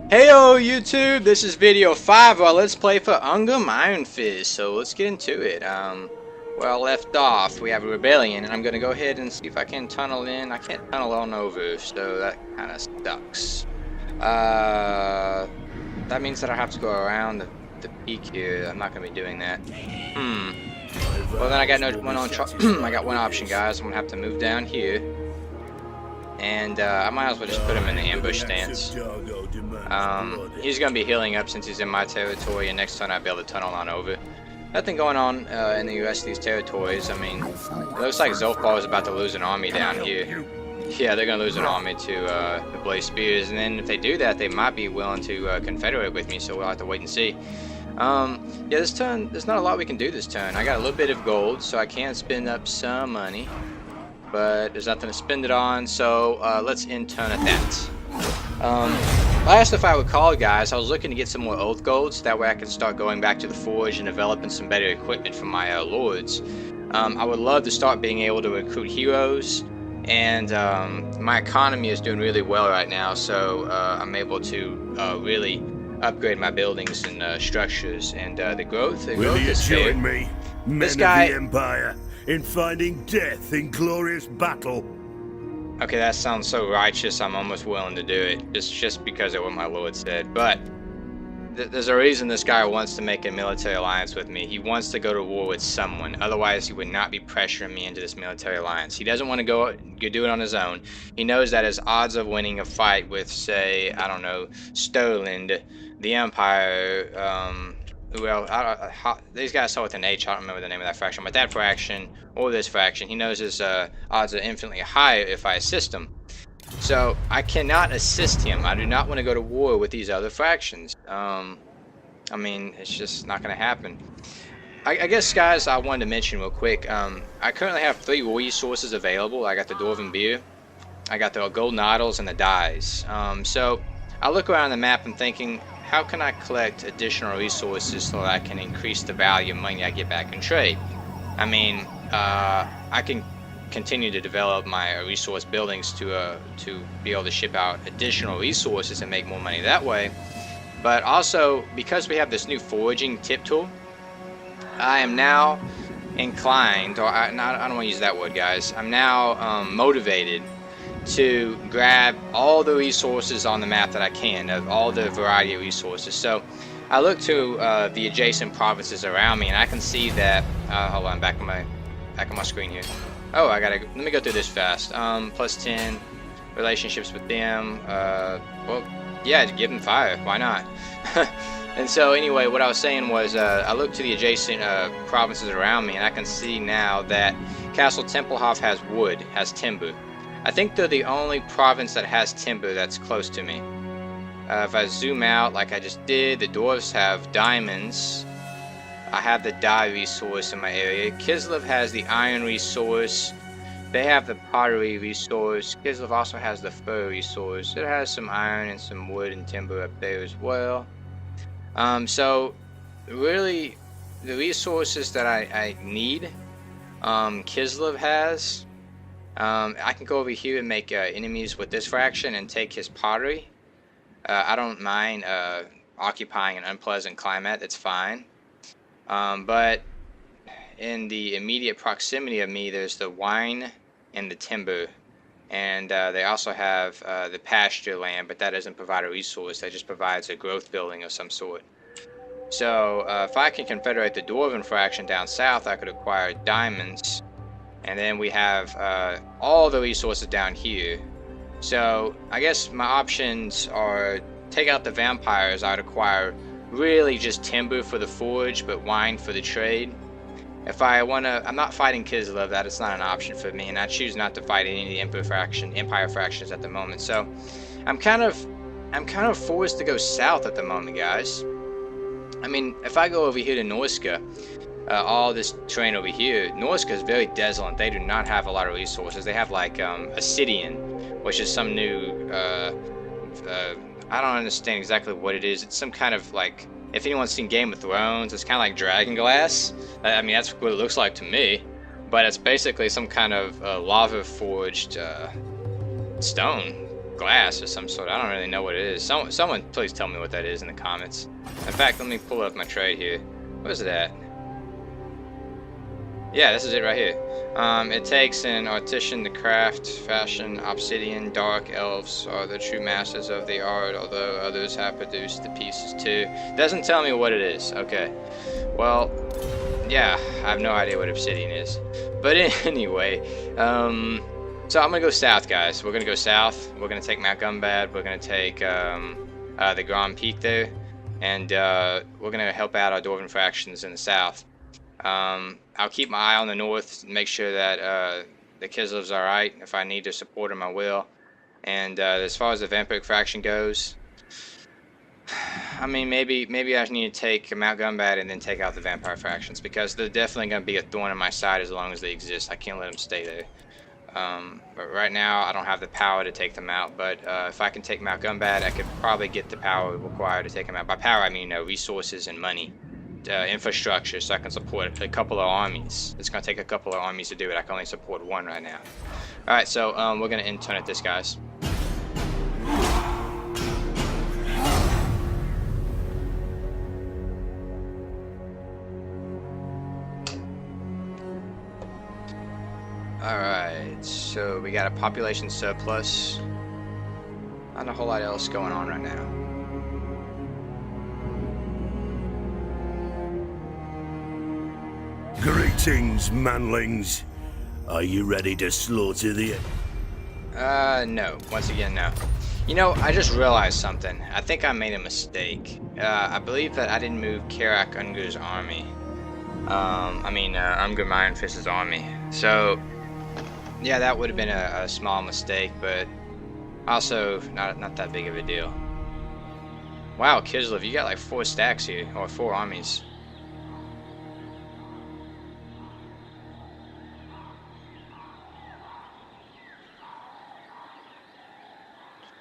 Heyo YouTube, this is video 5 of our Let's Play for Ungrim Ironfist, so let's get into it. Where I left off, we have a rebellion, and I'm gonna go ahead and see if I can tunnel in. I can't tunnel on over, so that kinda sucks. That means that I have to go around the peak here. I'm not gonna be doing that. Well then I got I got one option, guys. I'm gonna have to move down here. And I might as well just put him in the ambush stance. He's going to be healing up since he's in my territory, and next turn I'll be able to tunnel on over. Nothing going on in the rest of these territories. I mean, it looks like Zolfar is about to lose an army down here. Yeah, they're going to lose an army to the Blaze Spears, and then if they do that, they might be willing to confederate with me, so we'll have to wait and see. Yeah, this turn, there's not a lot we can do this turn. I got a little bit of gold, so I can spend up some money. But there's nothing to spend it on, so let's end turn at that. Last, if I recall, guys, I was looking to get some more oath gold, so that way I can start going back to the forge and developing some better equipment for my lords. I would love to start being able to recruit heroes, and my economy is doing really well right now, so I'm able to really upgrade my buildings and structures, and the growth is there. Join me, men of the Empire, in finding death in glorious battle? Okay, that sounds so righteous, I'm almost willing to do it, just because of what my lord said. But there's a reason this guy wants to make a military alliance with me. He wants to go to war with someone, otherwise he would not be pressuring me into this military alliance. He doesn't want to go do it on his own. He knows that his odds of winning a fight with, say, I don't know, Sterling, the Empire, well, these guys start with an H. I don't remember the name of that faction, but that faction or this faction, he knows his odds are infinitely higher if I assist him. So I cannot assist him. I do not want to go to war with these other factions. I mean, it's just not going to happen. I guess, guys, I wanted to mention real quick. I currently have 3 resources available. I got the Dwarfen beer, I got the golden idols, and the dyes. So I look around the map and thinking, how can I collect additional resources so that I can increase the value of money I get back in trade? I mean, I can continue to develop my resource buildings to be able to ship out additional resources and make more money that way. But also, because we have this new foraging tip tool, I am now inclined, or I don't want to use that word, guys. I'm now motivated to grab all the resources on the map that I can, of all the variety of resources. So I look to the adjacent provinces around me, and I can see that hold on, back on my screen here. Oh, let me go through this fast. Plus 10 relationships with them. Well, yeah, give them fire, why not? And so anyway, what I was saying was I look to the adjacent provinces around me, and I can see now that Castle Tempelhof has wood, has timber. I think they're the only province that has timber that's close to me. If I zoom out like I just did, the dwarves have diamonds. I have the dye resource in my area. Kislev has the iron resource. They have the pottery resource. Kislev also has the fur resource. It has some iron and some wood and timber up there as well. So really, the resources that I need, Kislev has. I can go over here and make enemies with this faction and take his pottery. I don't mind occupying an unpleasant climate, it's fine. But in the immediate proximity of me, there's the wine and the timber. And they also have the pasture land, but that doesn't provide a resource, that just provides a growth building of some sort. So if I can confederate the Dwarven faction down south, I could acquire diamonds. And then we have all the resources down here. So I guess my options are take out the vampires. I'd acquire really just timber for the forge, but wine for the trade. If I wanna, I'm not fighting Kislev. That is not an option for me, and I choose not to fight any of the Empire factions at the moment. So I'm kind of forced to go south at the moment, guys. I mean, if I go over here to Norska. All this terrain over here, Norska is very desolate. They do not have a lot of resources. They have like Obsidian, which is some new, I don't understand exactly what it is. It's some kind of like, if anyone's seen Game of Thrones, it's kind of like dragon glass. I mean, that's what it looks like to me. But it's basically some kind of lava forged stone. glass or some sort. I don't really know what it is. Someone please tell me what that is in the comments. In fact, let me pull up my trade here. What is that? Yeah, this is it right here. It takes an artisan to craft, fashion, obsidian. Dark elves are the true masters of the art, although others have produced the pieces too. Doesn't tell me what it is. Okay. Well, yeah, I have no idea what obsidian is. But anyway, so I'm gonna go south, guys. We're gonna go south. We're gonna take Mount Gumbad. We're gonna take the Grand Peak there, and we're gonna help out our Dwarven fractions in the south. I'll keep my eye on the north, make sure that the Kislev's all right. If I need to support them, I will. And as far as the Vampiric faction goes, I mean, maybe I need to take Mount Gumbad and then take out the Vampire fractions, because they're definitely going to be a thorn in my side as long as they exist. I can't let them stay there. But right now, I don't have the power to take them out. But if I can take Mount Gumbad, I could probably get the power required to take them out. By power, I mean resources and money. Infrastructure, so I can support a couple of armies. It's going to take a couple of armies to do it. I can only support one right now. Alright, so we're going to intern at this, guys. Alright, so we got a population surplus. Not a whole lot else going on right now. Greetings, manlings. Are you ready to slaughter the... No. Once again, no. You know, I just realized something. I think I made a mistake. I believe that I didn't move Karak Ungur's army. Ungrim Ironfist's army. So, yeah, that would have been a small mistake, but also not that big of a deal. Wow, Kislev, you got like 4 stacks here, or 4 armies.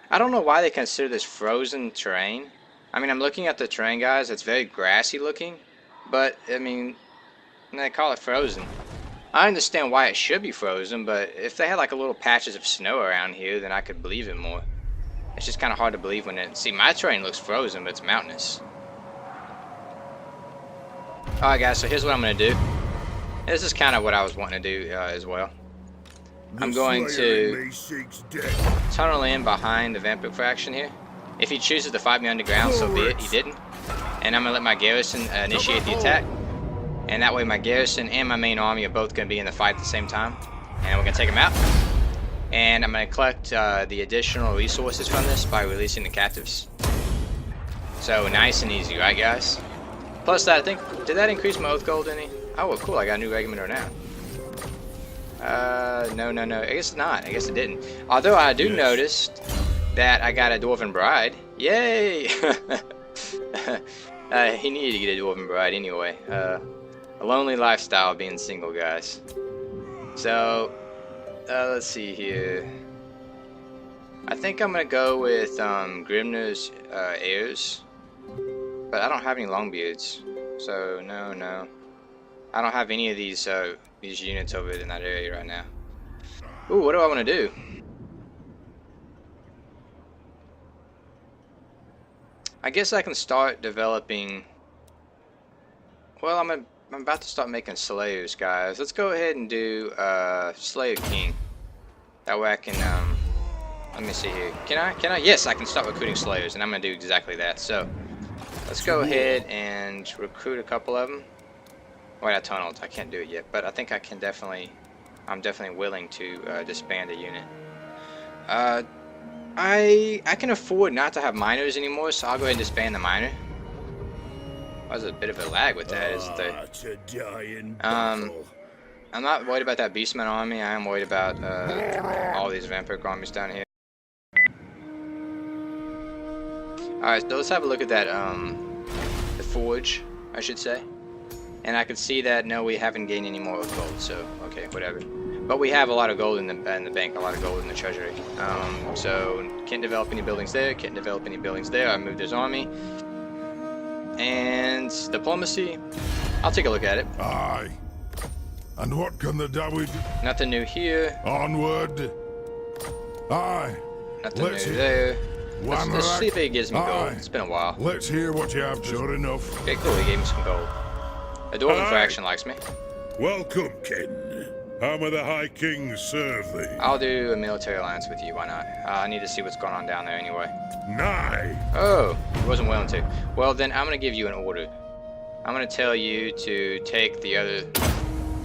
I don't know why they consider this frozen terrain. I mean, I'm looking at the terrain, guys. It's very grassy looking, but I mean, they call it frozen. I understand why it should be frozen, but if they had like a little patches of snow around here, then I could believe it more. It's just kind of hard to believe when it... See, my terrain looks frozen, but it's mountainous. Alright, guys, so here's what I'm going to do. This is kind of what I was wanting to do as well. I'm going to tunnel in behind the Vampiric faction here. If he chooses to fight me underground, so be it. He didn't. And I'm going to let my garrison initiate the attack. And that way my garrison and my main army are both going to be in the fight at the same time. And we're going to take them out. And I'm going to collect the additional resources from this by releasing the captives. So nice and easy, right, guys? Plus that, I think, did that increase my oath gold any? Oh, well, cool, I got a new regimenter now. No, I guess not. I guess it didn't. Although I do notice that I got a Dwarven bride. Yay! He needed to get a Dwarven bride anyway. A lonely lifestyle being single, guys. So, let's see here. I think I'm gonna go with Grimner's heirs, but I don't have any Longbeards, so no. I don't have any of these units over in that area right now. Ooh, what do I want to do? I guess I can start developing. Well, I'm about to start making Slayers, guys. Let's go ahead and do Slayer King. That way I can let me see here. Can I? Yes, I can start recruiting Slayers, and I'm gonna do exactly that. So let's go ahead and recruit a couple of them. Wait, I tunneled. I can't do it yet, but I think I can definitely. I'm definitely willing to disband a unit. I can afford not to have miners anymore, so I'll go ahead and disband the miner. There's a bit of a lag with that, isn't there? I'm not worried about that Beastman army. I am worried about all these Vampiric armies down here. Alright, so let's have a look at that, the forge, I should say. And I can see that, no, we haven't gained any more gold, so, okay, whatever. But we have a lot of gold in the bank, a lot of gold in the treasury. So, can't develop any buildings there, can't develop any buildings there. I moved his army. And diplomacy, I'll take a look at it. Aye. And what can the Dawi do? Nothing new here. Onward. Aye. Nothing Let's new hear- there. One Let's see if rack. he gives me gold. Aye. It's been a while. Let's hear what you have. Sure enough. Okay, cool. He gave me some gold. The Dwarven Aye. faction likes me. Welcome, Ken. How may the High King serve thee? I'll do a military alliance with you. Why not? I need to see what's going on down there anyway. Nay. Oh, he wasn't willing to. Well, then I'm going to give you an order. I'm going to tell you to take the other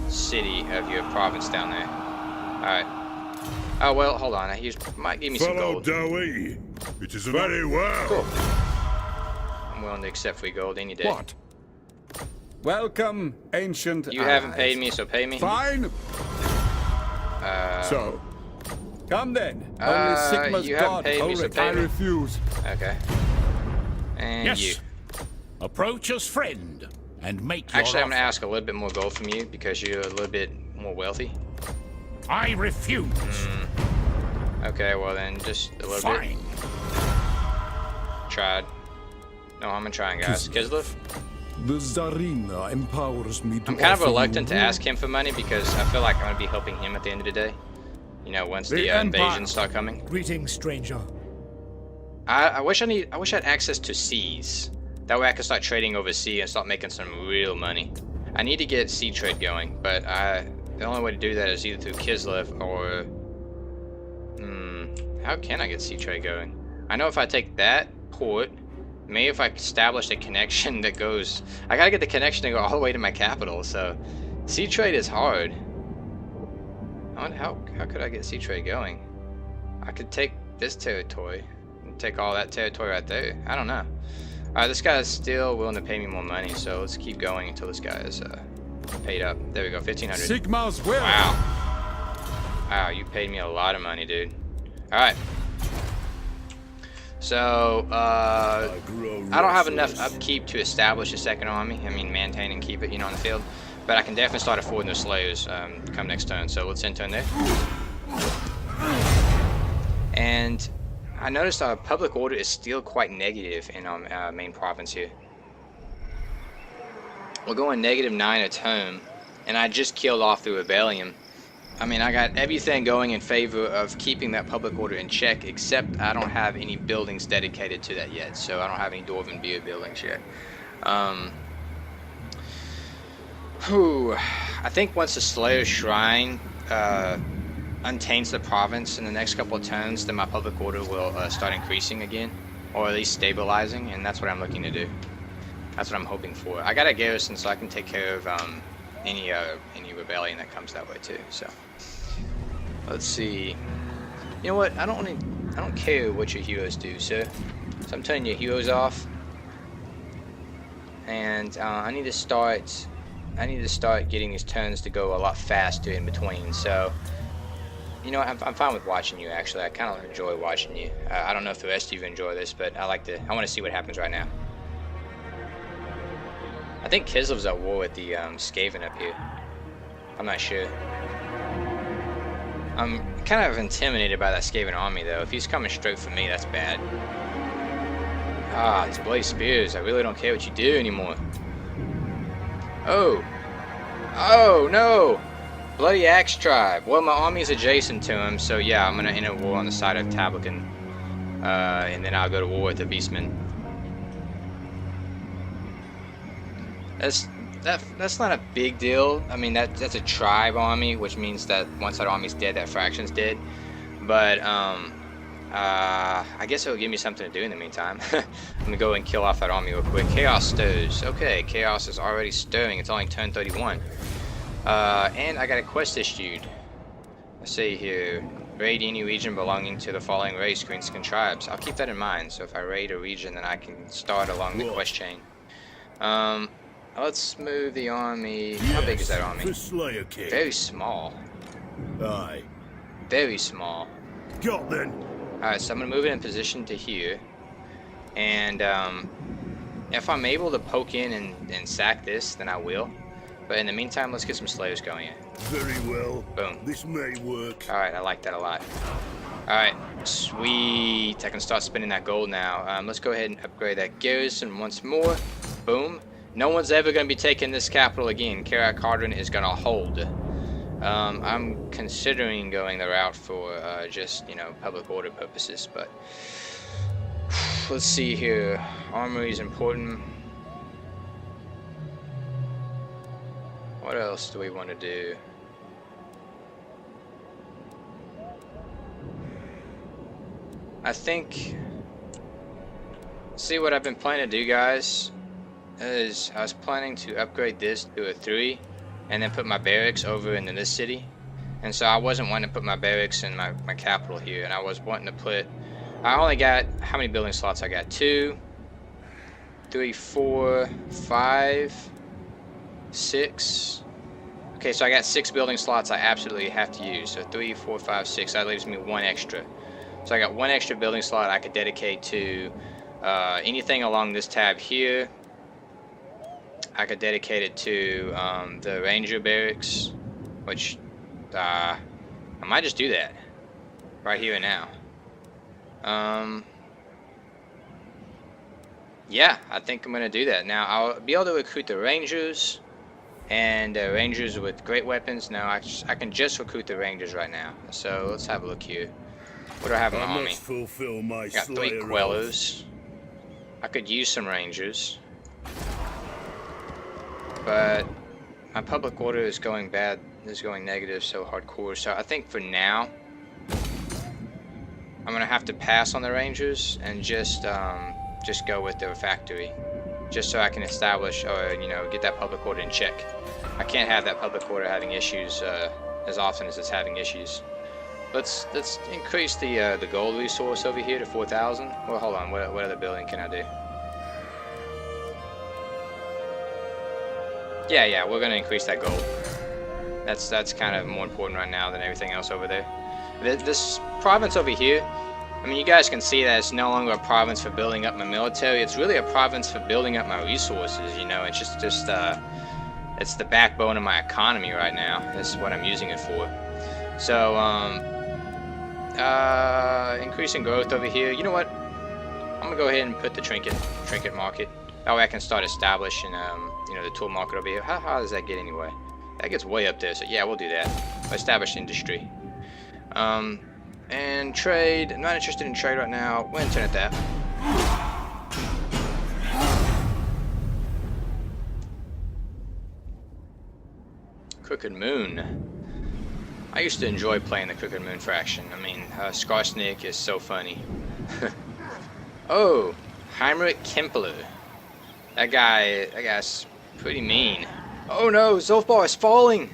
city of your province down there. Alright. Oh, well, hold on. He might give me some Fellow gold. Dowie, it is very well. Cool. I'm willing to accept free gold any day. What? Welcome, ancient. You haven't allies. paid me, so pay me. Fine. So, come then. Only Sigma's you haven't god. paid me, so pay I me. refuse. Okay. And Yes. you. Approach us, friend, and make your Actually, I'm going to offer. ask a little bit more gold from you because you're a little bit more wealthy. I refuse. Okay, well then, just a little Fine. bit. Tried. No, I'm gonna try, guys. Kislev? The Tsarina empowers me to I'm kind of offer you reluctant to rule. ask him for money because I feel like I'm gonna be helping him at the end of the day. You know, once the invasions start coming. Greetings, stranger. I wish I had access to seas. That way I could start trading overseas and start making some real money. I need to get sea trade going, but the only way to do that is either through Kislev or how can I get sea trade going? I know if I take that port, maybe if I establish a connection that goes, I gotta get the connection to go all the way to my capital. So sea trade is hard. I wonder how could I get sea trade going? I could take this territory and take all that territory right there. I don't know. Alright, this guy is still willing to pay me more money, so let's keep going until this guy is paid up. There we go, 1,500. Sigma's will. Wow. Wow, you paid me a lot of money, dude. Alright. So, I don't have enough upkeep to establish a second army. I mean, maintain and keep it, you know, on the field. But I can definitely start affording those slayers come next turn. So let's end turn there. And I noticed our public order is still quite negative in our main province here. We're going -9 a turn, and I just killed off the rebellion. I mean, I got everything going in favor of keeping that public order in check, except I don't have any buildings dedicated to that yet, so I don't have any Dwarven beer buildings yet. I think once the Slayer Shrine untains the province in the next couple of turns, then my public order will start increasing again, or at least stabilizing, and that's what I'm looking to do. That's what I'm hoping for. I got a garrison, so I can take care of any rebellion that comes that way too. So let's see. You know what? I don't care what your heroes do, sir. So I'm turning your heroes off, and I need to start getting these turns to go a lot faster in between. So you know, I'm fine with watching you. Actually, I kind of enjoy watching you. I don't know if the rest of you enjoy this, but I want to see what happens right now. I think Kislev's at war with the Skaven up here. I'm not sure. I'm kind of intimidated by that Skaven army, though. If he's coming straight for me, that's bad. Ah, these bloody spears. I really don't care what you do anymore. Oh. Oh, no! Bloody Axe Tribe. Well, my army's adjacent to him, so yeah, I'm gonna enter war on the side of Tablacan. And then I'll go to war with the Beastmen. That's not a big deal. I mean, that's a tribe army, which means that once that army's dead, that fraction's dead. But I guess it'll give me something to do in the meantime. I'm gonna go and kill off that army real quick. Chaos stirs. Okay, chaos is already stirring. It's only turn 31. And I got a quest issued. Let's see here. Raid any region belonging to the following race, Greenskin tribes. I'll keep that in mind. So if I raid a region, then I can start along the quest chain. Let's move the army. How big is that army? For Slayer King. Very small. Aye. Very small. Got then. Alright, so I'm going to move it in position to here. And if I'm able to poke in and sack this, then I will. But in the meantime, let's get some slayers going in. Very well. Boom. This may work. Alright, I like that a lot. Alright, sweet. I can start spending that gold now. Let's go ahead and upgrade that garrison once more. Boom. No one's ever going to be taking this capital again. Karak Cauldron is going to hold. I'm considering going the route for just, you know, public order purposes, but let's see here. Armory is important. What else do we want to do? I think, see what I've been planning to do, guys, is I was planning to upgrade this to a 3 and then put my barracks over into this city. And so I wasn't wanting to put my barracks in my capital here, and I was wanting to put, I only got, how many building slots I got? 2, 3, 4, 5, 6. Okay, so I got 6 building slots I absolutely have to use. So 3, 4, 5, 6, that leaves me 1 extra. So I got 1 extra building slot I could dedicate to anything along this tab here. I could dedicate it to the Ranger barracks, which I might just do that right here and now. Yeah, I think I'm gonna do that. Now I'll be able to recruit the Rangers and Rangers with great weapons. Now I can just recruit the Rangers right now. So let's have a look here. What do I have in my army? I got 3 Quellos. I could use some Rangers, but my public order is going bad. Is going negative so hardcore. So I think for now I'm gonna have to pass on the Rangers and just go with their factory, just so I can establish or, you know, get that public order in check. I can't have that public order having issues as often as it's having issues. Let's increase the gold resource over here to 4,000. Well, hold on. What other building can I do? Yeah, we're gonna increase that gold. That's kind of more important right now than everything else over there. This province over here, I mean, you guys can see that it's no longer a province for building up my military. It's really a province for building up my resources. You know, it's just it's the backbone of my economy right now. This is what I'm using it for. So increasing growth over here. You know what? I'm gonna go ahead and put the trinket market. That way I can start establishing you know, the tool market over here. How high does that get anyway? That gets way up there. So yeah, we'll do that. Establish industry. And trade. I'm not interested in trade right now. We're gonna turn it that. Crooked Moon. I used to enjoy playing the Crooked Moon faction. I mean, Skarsnik is so funny. Oh, Heinrich Kempler. That guy's pretty mean. Oh no, Zolfbar is falling.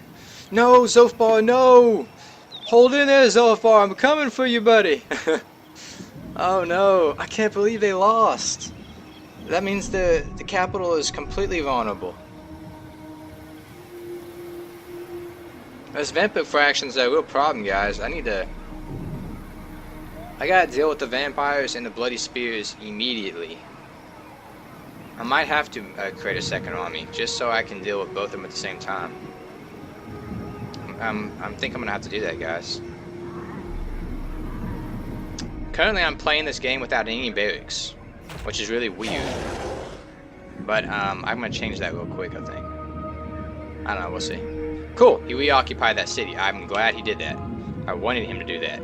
No, Zolfbar, no. Hold in there, Zolfbar. I'm coming for you, buddy. Oh no, I can't believe they lost. That means the capital is completely vulnerable. This vampire fraction's a real problem, guys. I gotta deal with the vampires and the bloody spears immediately. I might have to create a second army just so I can deal with both of them at the same time. I think I'm gonna have to do that, guys. Currently, I'm playing this game without any barracks, which is really weird. But I'm gonna change that real quick, I think. I don't know, we'll see. Cool, he reoccupied that city. I'm glad he did that. I wanted him to do that.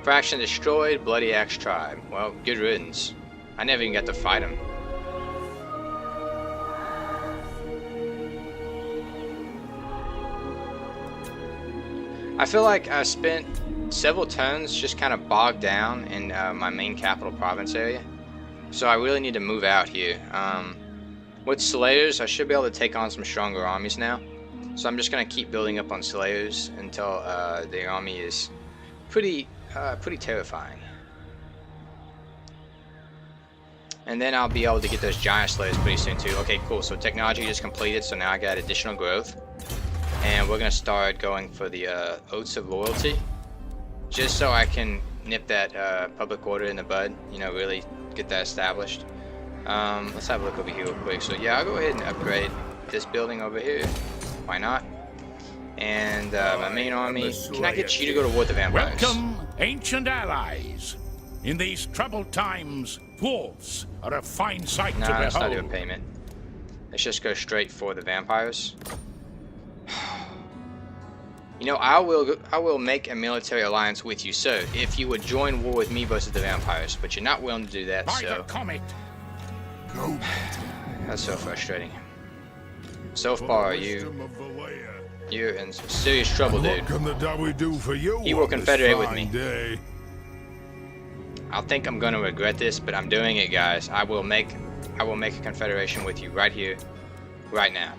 Fraction destroyed, Bloody Axe tribe. Well, good riddance. I never even got to fight him. I feel like I spent several turns just kind of bogged down in my main capital province area. So I really need to move out here. With Slayers, I should be able to take on some stronger armies now. So I'm just going to keep building up on Slayers until the army is pretty terrifying. And then I'll be able to get those giant Slayers pretty soon too. Okay, cool. So technology just completed, so now I got additional growth. And we're going to start going for the Oaths of Loyalty. Just so I can nip that public order in the bud. You know, really get that established. Let's have a look over here real quick. So yeah, I'll go ahead and upgrade this building over here. Why not? And my main army. Can I get you to go to war with the vampires? Welcome, ancient allies. In these troubled times, dwarves are a fine sight to Nah, behold. let's not do a payment. Let's just go straight for the vampires. You know, I will make a military alliance with you, sir, if you would join war with me versus the vampires. But you're not willing to do that, By the so comet. that's so frustrating. So far, you're in some serious trouble, dude. What can the Dawi do for you? He will on this confederate with fine me. day? I think I'm gonna regret this, but I'm doing it, guys. I will make a confederation with you right here, right now.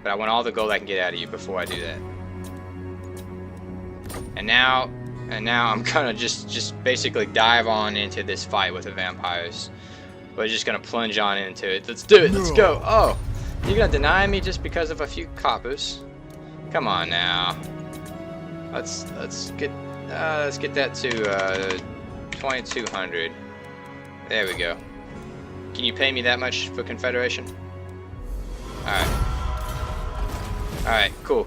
But I want all the gold I can get out of you before I do that. And now I'm gonna just basically dive on into this fight with the vampires. We're just gonna plunge on into it. Let's do it. Let's go. Oh, you're gonna deny me just because of a few coppers? Come on now. Let's get that to 2,200. There we go. Can you pay me that much for confederation? All right. All right. Cool.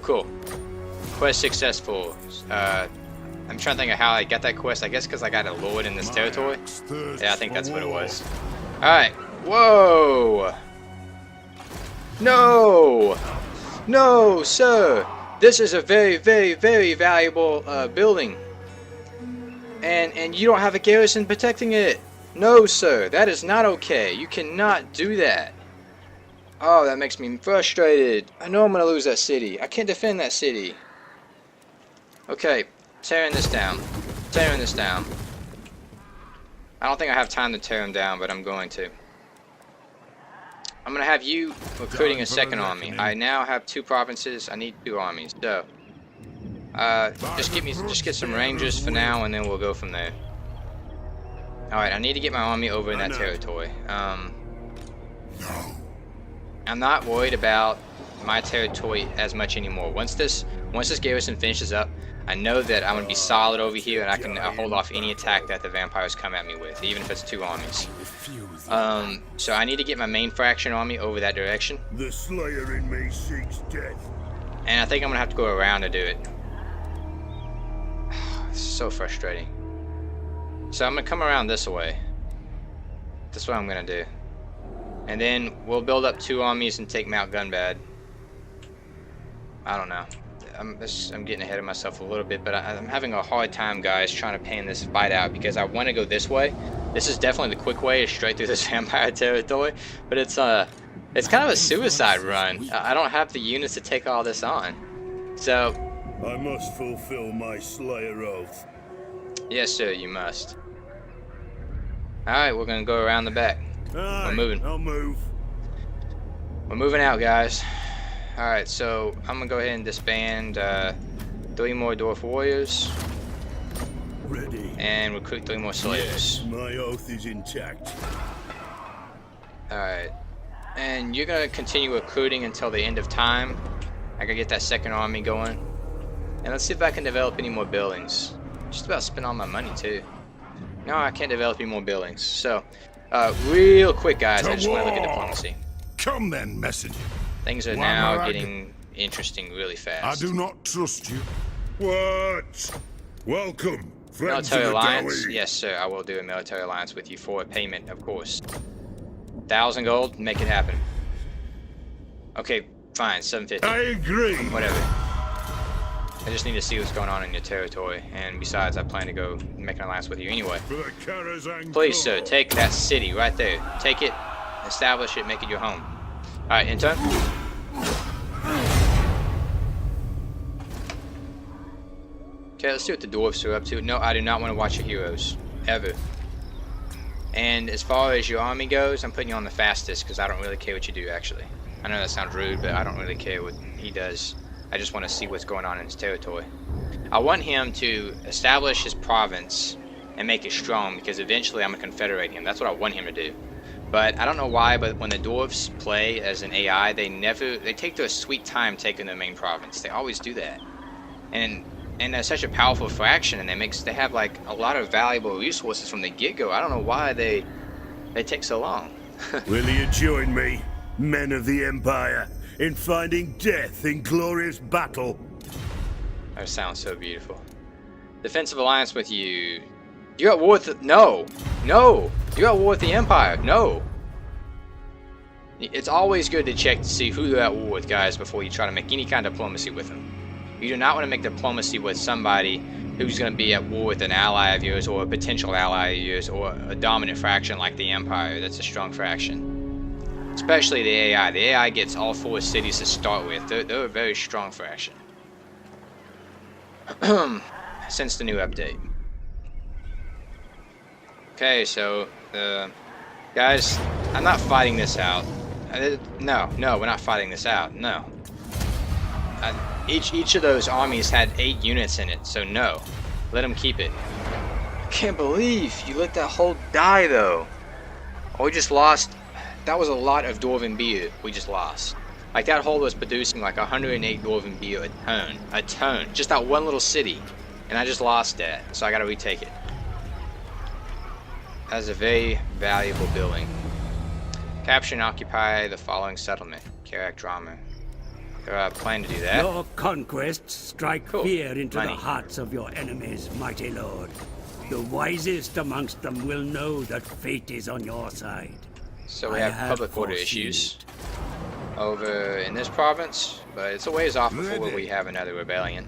Quest successful. I'm trying to think of how I got that quest. I guess because I got a lord in this territory. Yeah, I think that's what it was. Alright. Whoa! No! No, sir! This is a very, very, very valuable building. And you don't have a garrison protecting it. No, sir. That is not okay. You cannot do that. Oh, that makes me frustrated. I know I'm going to lose that city. I can't defend that city. Okay. Tearing this down. Tearing this down. I don't think I have time to tear him down, but I'm going to. I'm going to have you recruiting a second army. I now have 2 provinces. I need 2 armies. So, just get some rangers for now, and then we'll go from there. Alright, I need to get my army over in that territory. I'm not worried about my territory as much anymore. Once this garrison finishes up, I know that I'm going to be solid over here, and I can hold off any attack that the vampires come at me with, even if it's 2 armies. So I need to get my main faction army over that direction. The slayer in me seeks death. And I think I'm going to have to go around to do it. It's so frustrating. So I'm going to come around this way. That's what I'm going to do. And then we'll build up 2 armies and take Mount Gunbad. I don't know. I'm getting ahead of myself a little bit, but I'm having a hard time, guys, trying to pan this fight out because I want to go this way. This is definitely the quick way, straight through this vampire territory, but it's kind of a suicide run. I don't have the units to take all this on. So I must fulfill my slayer oath. yes, sir, you must. All right, we're gonna go around the back. We're moving. I'll move. We're moving out, guys. Alright, so I'm gonna go ahead and disband 3 more dwarf warriors. Ready. And recruit 3 more slayers. Yes, my oath is intact. Alright. And you're gonna continue recruiting until the end of time. I gotta get that second army going. And let's see if I can develop any more buildings. Just about spent all my money too. No, I can't develop any more buildings. So, real quick, guys, I just want to look at diplomacy. Come then, messenger. Things are now getting interesting really fast. I do not trust you. What? Welcome, friends Military of the alliance? Dawi. Yes, sir. I will do a military alliance with you for a payment, of course. 1,000 gold, make it happen. Okay, fine, 750. I agree. Whatever. I just need to see what's going on in your territory, and besides, I plan to go make an alliance with you anyway. For the Karazhan Please, cause. sir, take that city right there. Take it, establish it, make it your home. Alright, intern. Okay, let's see what the dwarves are up to. No, I do not want to watch your heroes. Ever. And as far as your army goes, I'm putting you on the fastest because I don't really care what you do, actually. I know that sounds rude, but I don't really care what he does. I just want to see what's going on in his territory. I want him to establish his province and make it strong because eventually I'm going to confederate him. That's what I want him to do. But I don't know why, but when the dwarves play as an AI, they take their sweet time taking their main province. They always do that. And they're such a powerful faction, and they have like a lot of valuable resources from the get-go. I don't know why they take so long. Will you join me, men of the Empire, in finding death in glorious battle? That sounds so beautiful. Defensive alliance with you. You're at war with no. You're at war with the Empire. No. It's always good to check to see who you're at war with, guys, before you try to make any kind of diplomacy with them. You do not want to make diplomacy with somebody who's going to be at war with an ally of yours or a potential ally of yours or a dominant faction like the Empire. That's a strong faction. Especially the AI. The AI gets all 4 cities to start with. They're a very strong faction. Since the new update. Okay, so, guys, I'm not fighting this out. No, we're not fighting this out. No. Each of those armies had 8 units in it, so no. Let them keep it. I can't believe you let that hold die, though. Oh, we just lost. That was a lot of Dwarven beer we just lost. Like, that hold was producing like 108 Dwarven beer a ton. A ton. Just that one little city. And I just lost that, so I gotta retake it. That's a very valuable building. Capture and occupy the following settlement. Karak Drama. Plan to do that. Your conquests strike Cool. fear into Money. the hearts of your enemies, mighty lord. The wisest amongst them will know that fate is on your side. So we I have public order foreseen issues over in this province, but it's a ways off before Ready. we have another rebellion.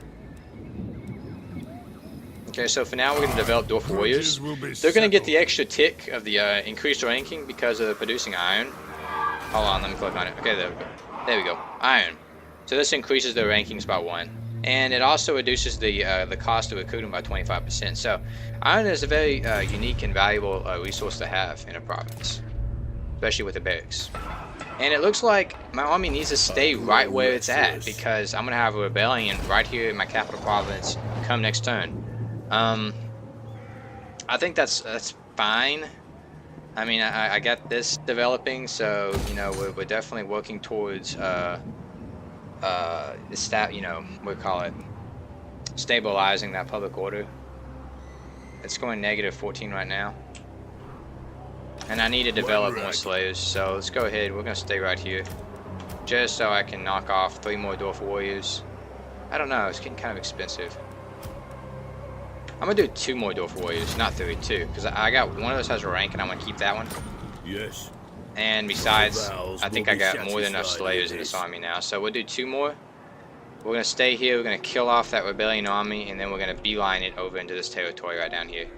Okay, so for now we're going to develop Dwarf Warriors. Grudges will be They're going to get the settled. extra tick of the increased ranking because of producing iron. Hold on, let me click on it. Okay, there we go. There we go. Iron. So this increases their rankings by 1. And it also reduces the cost of recruiting by 25%. So iron is a very unique and valuable resource to have in a province. Especially with the barracks. And it looks like my army needs to stay right where it's at, because I'm going to have a rebellion right here in my capital province come next turn. I think that's fine. I mean, I got this developing, so, you know, we're definitely working towards, you know, we call it stabilizing that public order. It's going -14 right now. And I need to develop more slayers, so let's go ahead. We're going to stay right here. Just so I can knock off 3 more Dwarf Warriors. I don't know, it's getting kind of expensive. I'm going to do 2 more Dwarf Warriors, not 3, 2. Because I got one of those has a rank and I'm going to keep that one. Yes. And besides, Vows I think will I be got more than enough satisfied slayers with in this this. army now. So we'll do 2 more. We're going to stay here, we're going to kill off that rebellion army, and then we're going to beeline it over into this territory right down here.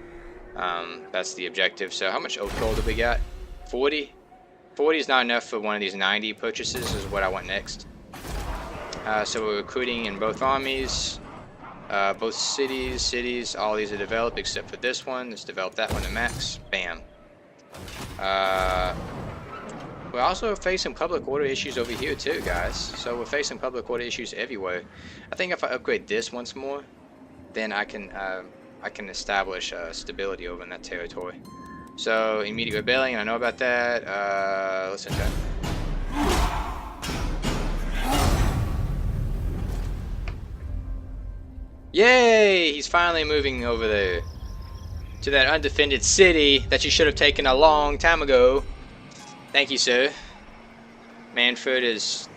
That's the objective. So how much oak gold do we got? 40? 40 is not enough for one of these 90 purchases, is what I want next. So we're recruiting in both armies. Both cities, all these are developed except for this one. Let's develop that one to max. Bam. We're also facing public order issues over here too, guys. So we're facing public order issues everywhere. I think if I upgrade this once more, then I can establish stability over in that territory. So immediate rebellion, I know about that. Let's check. Yay! He's finally moving over there to that undefended city that you should have taken a long time ago. Thank you, sir. Manfred is...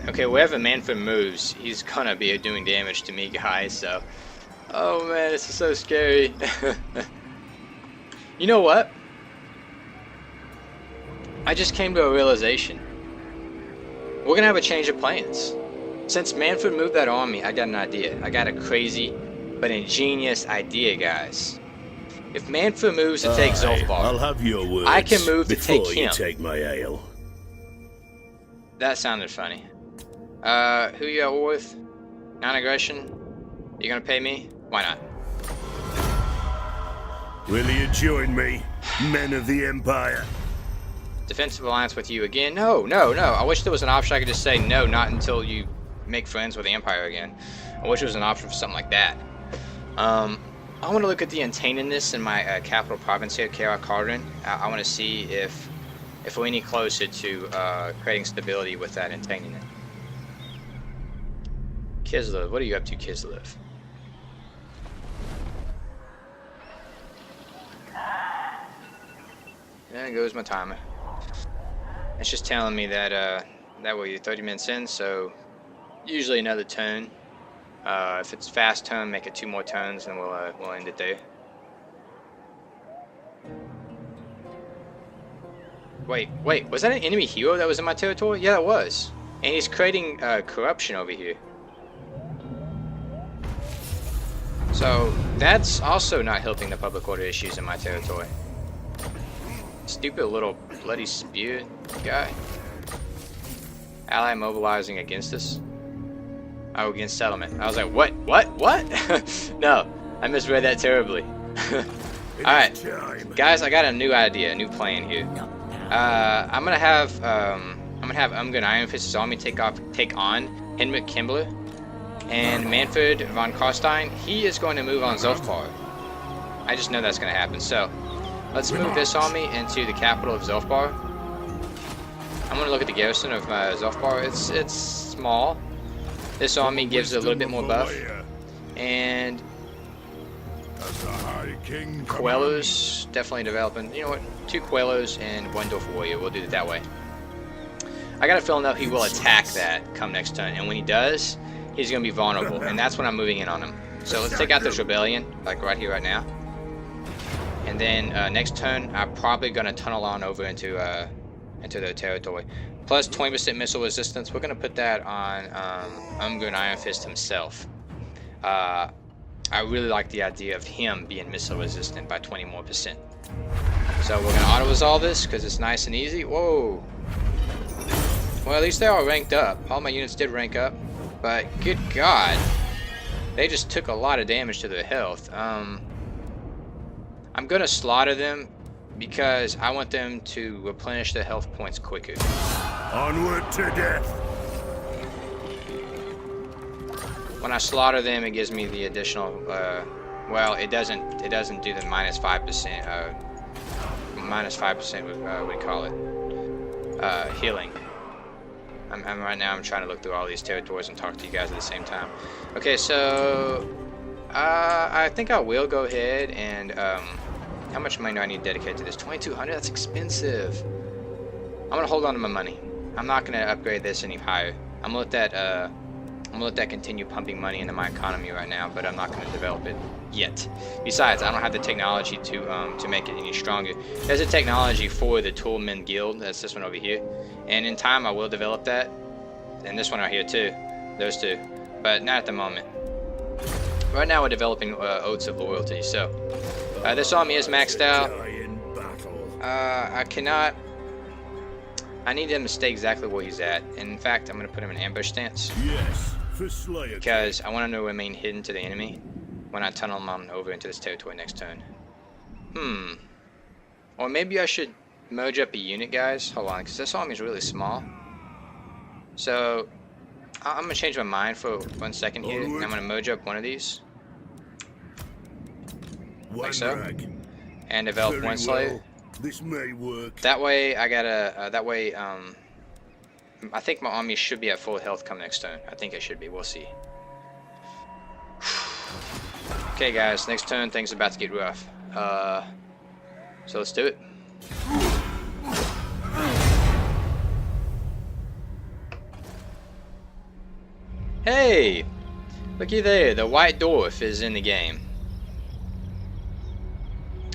Okay, wherever Manfred moves, he's gonna be doing damage to me, guys, so... Oh man, this is so scary. You know what? I just came to a realization. We're gonna have a change of plans. Since Manfred moved that army, I got an idea. I got a crazy but ingenious idea, guys. If Manfred moves to take I'll Zolfbar, have your words I can move to take before you him. take my ale. That sounded funny. Who you at war with? Non-aggression? You gonna pay me? Why not? Will you join me, men of the Empire? Defensive alliance with you again? No. I wish there was an option I could just say no, not until you make friends with the Empire again. I wish there was an option for something like that. I want to look at the untaintedness in my capital province here, Karak Cauldron. I want to see if we're any closer to creating stability with that untaintedness. Kislev, what are you up to, Kislev? There goes my timer. It's just telling me that that way you're 30 minutes in, so usually another turn. If it's fast turn, make it 2 more turns, and we'll end it there. Wait, was that an enemy hero that was in my territory? Yeah, it was. And he's creating corruption over here. So, that's also not helping the public order issues in my territory. Stupid little bloody spear guy. Ally mobilizing against us. Oh, against settlement. I was like, what? No, I misread that terribly. Alright, guys, I got a new idea, a new plan here. I'm gonna have Ungrim Ironfist's army take on Henrik Kimbler and Manfred von Karstein. He is going to move on Zolfbar. I just know that's gonna happen. So let's move this army into the capital of Zolfbar. I'm gonna look at the garrison of Zolfbar. It's small. This army gives it a little bit more buff. And Coelho's definitely developing. You know what? 2 Coelhos and 1 Dwarf Warrior. We'll do it that way. I got a feeling though he will attack that come next turn, and when he does, he's gonna be vulnerable, and that's when I'm moving in on him. So let's take out this rebellion, like right here, right now. And then next turn, I'm probably gonna tunnel on over into their territory. Plus 20% missile resistance. We're gonna put that on Ungrim Ironfist himself. I really like the idea of him being missile resistant by 20% more. So we're gonna auto resolve this because it's nice and easy. Whoa. Well, at least they all ranked up. All my units did rank up, but good God, they just took a lot of damage to their health. I'm gonna slaughter them because I want them to replenish their health points quicker. Onward to death. When I slaughter them, it gives me the additional. Well, it doesn't do the minus 5%. Minus 5%. What do you call it? Healing. Right now I'm trying to look through all these territories and talk to you guys at the same time. Okay, so I think I will go ahead and how much money do I need to dedicate to this? 2,200. That's expensive. I'm gonna hold on to my money. I'm not gonna upgrade this any higher. I'm gonna let that continue pumping money into my economy right now, but I'm not gonna develop it yet. Besides, I don't have the technology to make it any stronger. There's a technology for the Toolmen Guild. That's this one over here. And in time, I will develop that. And this one right here too. Those two. But not at the moment. Right now, we're developing Oaths of Loyalty. So, this army is maxed out. I need him to stay exactly where he's at. And in fact, I'm going to put him in ambush stance. Yes, for Slayer. Because I want him to remain hidden to the enemy when I tunnel him on over into this territory next turn. Or maybe I should merge up a unit, guys. Hold on, because this army is really small. So, I'm going to change my mind for 1 second here. And I'm going to merge up one of these. Like so. And develop one Slayer. This may work. That way, I think my army should be at full health come next turn. I think it should be. We'll see. Okay, guys. Next turn, things are about to get rough. So let's do it. Hey! Looky there. The White Dwarf is in the game.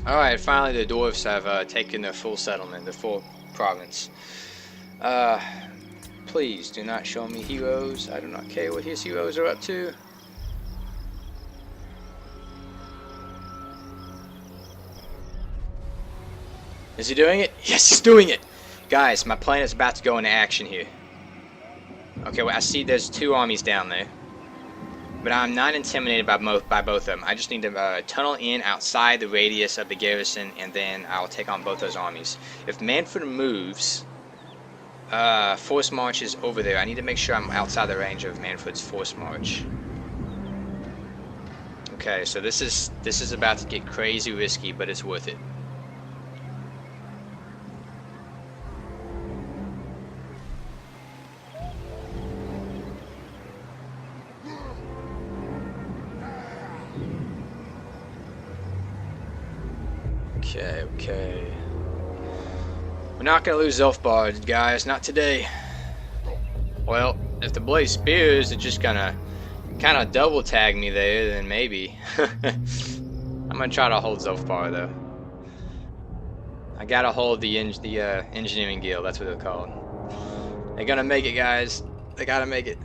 Alright, finally the dwarves have taken their full settlement, the full province. Please do not show me heroes. I do not care what his heroes are up to. Is he doing it? Yes, he's doing it! Guys, my plan is about to go into action here. Okay, well, I see there's 2 armies down there. But I'm not intimidated by both of them. I just need to tunnel in outside the radius of the garrison, and then I'll take on both those armies. If Manfred moves, force march is over there. I need to make sure I'm outside the range of Manfred's force march. Okay, so this is about to get crazy risky, but it's worth it. Okay. We're not gonna lose Zolfbar, guys. Not today. Well, if the Blaze Spears are just gonna kind of double tag me there, then maybe. I'm gonna try to hold Zolfbar though. I gotta hold the engineering guild. That's what they're called. They're gonna make it, guys. They gotta make it.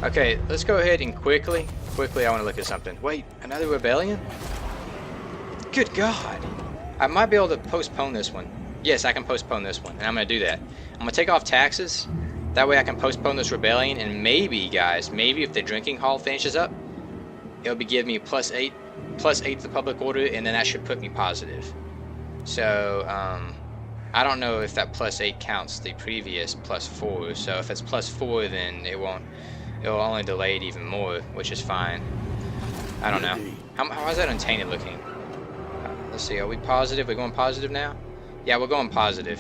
Okay, let's go ahead and quickly, I want to look at something. Wait, another rebellion? Good God. I might be able to postpone this one. Yes, I can postpone this one, and I'm going to do that. I'm going to take off taxes. That way I can postpone this rebellion, and maybe, guys, maybe if the drinking hall finishes up, it'll be giving me +8 to public order, and then that should put me positive. So, I don't know if that +8 counts the previous +4, so if it's +4, then it'll only delay it even more, which is fine. I don't know. How's that untainted looking? Let's see, are we positive? We're going positive now? Yeah, we're going positive.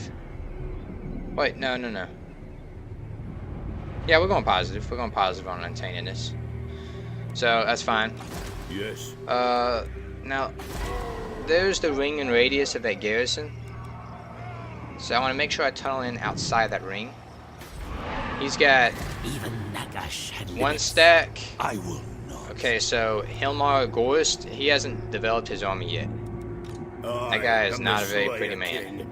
Wait, no. Yeah, we're going positive. We're going positive on untaintedness. So, that's fine. Yes. Now, there's the ring and radius of that garrison. So I want to make sure I tunnel in outside that ring. He's got Even Nagash had 1 stack. I will not. Okay, so Hilmar Gorst, he hasn't developed his army yet. That guy is not a very pretty man.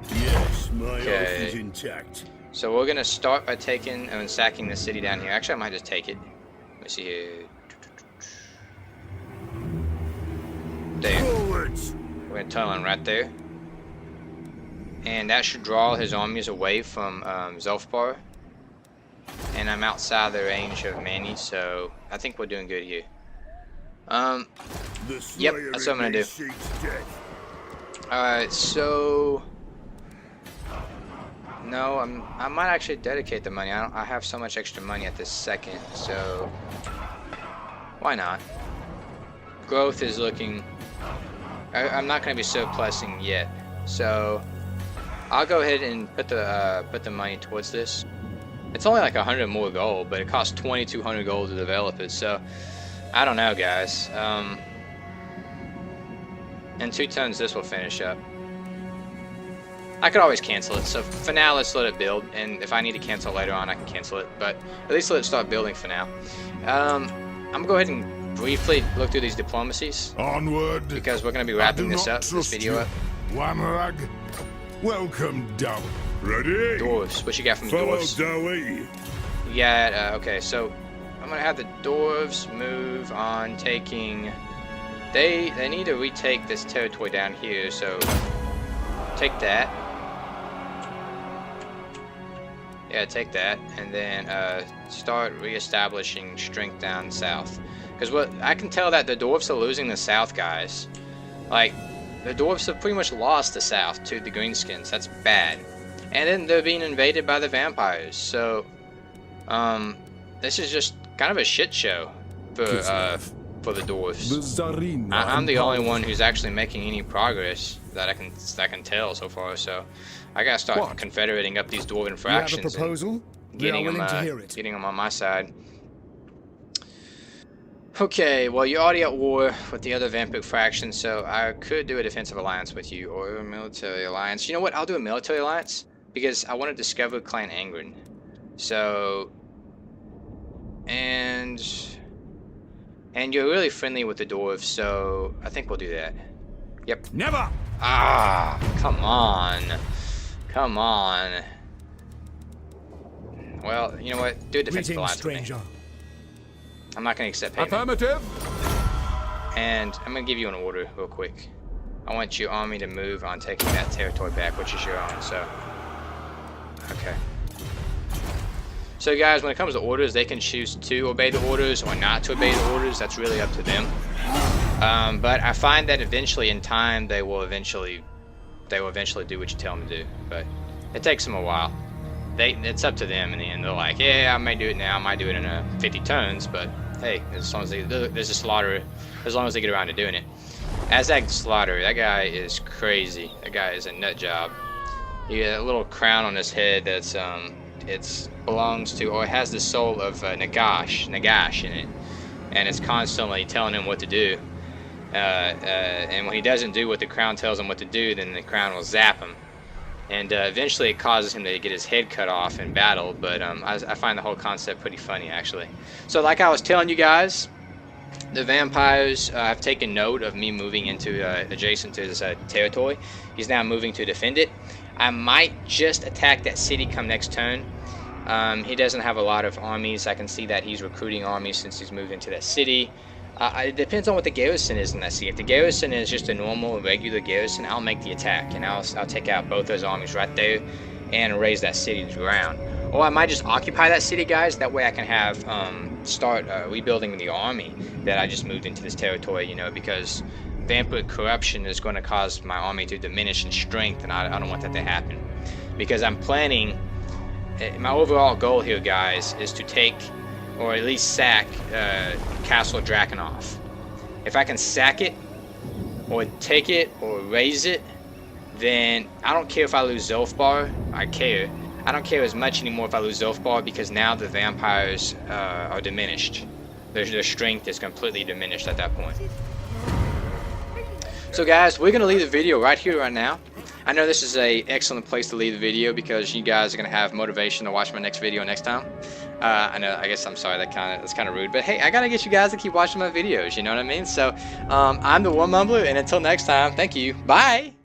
Yes, my Okay. oath is intact. So we're gonna start by taking and sacking the city down here. Actually, I might just take it. Let me see here. There. Forwards! We're gonna tunnel in right there. And that should draw his armies away from Zelfbar. And I'm outside the range of Manny, so I think we're doing good here. Yep, that's what I'm gonna do. Alright, so no, I might actually dedicate the money. I have so much extra money at this second, so why not? Growth is looking. I'm not gonna be surplusing yet, so I'll go ahead and put the money towards this. It's only like 100 more gold, but it costs 2,200 gold to develop it. So I don't know, guys. In 2 turns, this will finish up. I could always cancel it. So for now, let's let it build. And if I need to cancel later on, I can cancel it. But at least let it start building for now. I'm gonna go ahead and briefly look through these diplomacies Onward. because we're gonna be wrapping this up, this video up. Wamrag. Welcome down. Ready? Dwarves. What you got from me, Follow dwarves? Dowie. You got, okay, so I'm gonna have the dwarves move on taking. They need to retake this territory down here, so take that. Yeah, take that, and then start reestablishing strength down south. Because what I can tell that the dwarves are losing the south, guys. Like, the dwarves have pretty much lost the south to the greenskins. That's bad. And then they're being invaded by the vampires. So, this is just kind of a shit show for the dwarves. I'm the only one who's actually making any progress that I can tell so far. So, I gotta start confederating up these dwarven fractions. You have a proposal? Getting we are willing them, to hear it. getting them on my side. Okay, well, you're already at war with the other vampire faction, so I could do a defensive alliance with you, or a military alliance. You know what? I'll do a military alliance, because I want to discover Clan Angren. So, and you're really friendly with the dwarves, so I think we'll do that. Yep. Never. Ah, come on. Come on. Well, you know what? Do a defensive alliance with me. I'm not going to accept payment. Affirmative. And I'm going to give you an order real quick. I want your army to move on taking that territory back, which is your own, so. Okay. So guys, when it comes to orders, they can choose to obey the orders or not to obey the orders. That's really up to them. But I find that eventually in time, they will eventually do what you tell them to do. But it takes them a while. It's up to them in the end. They're like, yeah, I may do it now, I might do it in 50 turns, but hey, as long as there's a slaughter, as long as they get around to doing it. Azag Slaughter, that guy is crazy. That guy is a nut job. He got a little crown on his head that's it belongs to, or it has the soul of Nagash in it, and it's constantly telling him what to do. And when he doesn't do what the crown tells him what to do, then the crown will zap him. And eventually it causes him to get his head cut off in battle, but I find the whole concept pretty funny, actually. So like I was telling you guys, the vampires have taken note of me moving into adjacent to this territory. He's now moving to defend it. I might just attack that city come next turn. He doesn't have a lot of armies. I can see that he's recruiting armies since he's moved into that city. It depends on what the garrison is in that city. If the garrison is just a normal, regular garrison, I'll make the attack, and I'll take out both those armies right there and raise that city to the ground. Or I might just occupy that city, guys. That way I can have start rebuilding the army that I just moved into this territory, you know, because vampire corruption is going to cause my army to diminish in strength, and I don't want that to happen. Because I'm planning, my overall goal here, guys, is to take, or at least sack, Castle Drakenhof. If I can sack it, or take it, or raise it, then I don't care if I lose Zolfbar. I care. I don't care as much anymore if I lose Zolfbar, because now the vampires are diminished. Their strength is completely diminished at that point. So guys, we're going to leave the video right here, right now. I know this is an excellent place to leave the video because you guys are going to have motivation to watch my next video next time. I know, I guess I'm sorry, that's kind of rude, but hey, I got to get you guys to keep watching my videos, you know what I mean? So, I'm the War Mumbler, and until next time, thank you. Bye!